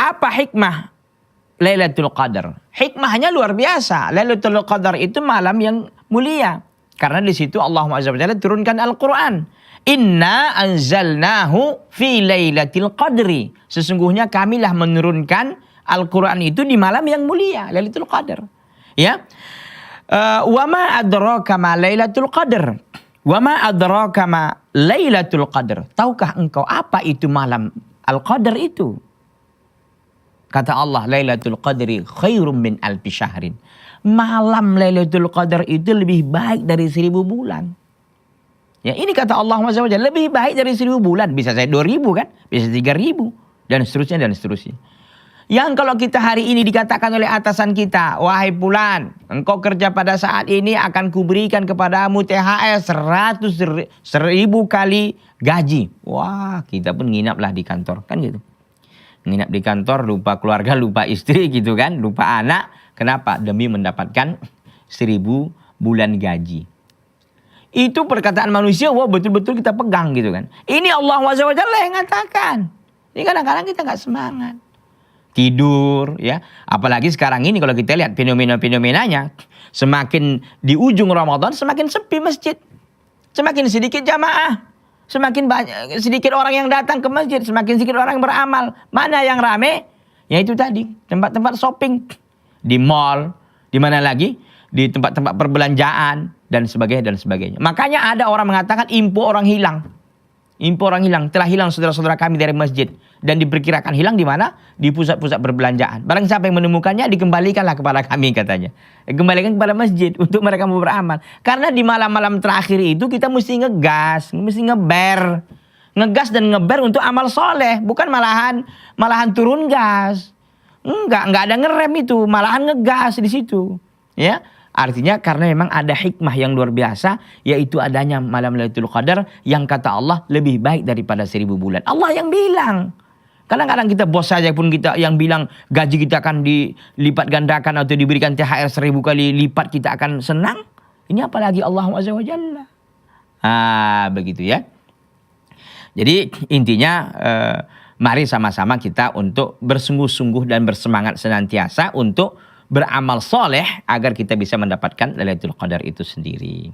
Apa hikmah Lailatul Qadar? Hikmahnya luar biasa. Lailatul Qadar itu malam yang mulia. Karena di situ Allah Azza wa Jalla turunkan Al-Quran. Inna anzalnahu fi lailatul qadri. Sesungguhnya kamilah menurunkan Al-Quran itu di malam yang mulia, Lailatul Qadar. Ya. Wa ma adraka ma Lailatul Qadar? Wa ma adraka ma Lailatul Qadar? Tahukah engkau apa itu malam Al-Qadar itu? Kata Allah, Lailatul Qadri khairum min alfi syahrin. Malam Lailatul Qadar itu lebih baik dari 1000 bulan. Ya, ini kata Allah SWT, lebih baik dari 1000 bulan. Bisa saya 2000 kan? Bisa 3000. Dan seterusnya, dan seterusnya. Yang kalau kita hari ini dikatakan oleh atasan kita, wahai Fulan, engkau kerja pada saat ini akan kuberikan kepadamu THR 100.000 kali gaji. Wah, kita pun nginaplah di kantor. Kan gitu. Nginap di kantor, lupa keluarga, lupa istri gitu kan. Lupa anak. Kenapa? Demi mendapatkan 1000 bulan gaji. Itu perkataan manusia, wah betul-betul kita pegang gitu kan. Ini Allah SWT yang mengatakan. Ini kadang-kadang kita nggak semangat. Tidur ya. Apalagi sekarang ini kalau kita lihat fenomena-fenomenanya. Semakin di ujung Ramadan semakin sepi masjid. Semakin sedikit jamaah. Semakin banyak, sedikit orang yang datang ke masjid. Semakin sedikit orang yang beramal. Mana yang rame? Ya itu tadi. Tempat-tempat shopping. Di mall. Di mana lagi? Di tempat-tempat perbelanjaan. Dan sebagainya, dan sebagainya. Makanya ada orang mengatakan info orang hilang. Info orang hilang. Telah hilang saudara-saudara kami dari masjid. Dan diperkirakan hilang di mana? Di pusat-pusat perbelanjaan. Barang siapa yang menemukannya, dikembalikanlah kepada kami katanya. Kembalikan kepada masjid untuk mereka mau beramal. Karena di malam-malam terakhir itu kita mesti ngegas. Mesti ngeber. Ngegas dan ngeber untuk amal soleh. Bukan malahan turun gas. Enggak ada ngerem itu. Malahan ngegas di situ. Ya. Artinya karena memang ada hikmah yang luar biasa, yaitu adanya malam Lailatul Qadar yang kata Allah lebih baik daripada 1000 bulan. Allah yang bilang. Kadang-kadang kita bos saja pun kita yang bilang gaji kita akan dilipat gandakan atau diberikan THR 1000 kali lipat, kita akan senang. Ini apalagi Allah Azza wa Jalla. Begitu ya. Jadi intinya mari sama-sama kita untuk bersungguh-sungguh dan bersemangat senantiasa untuk beramal soleh agar kita bisa mendapatkan Lailatul Qadar itu sendiri.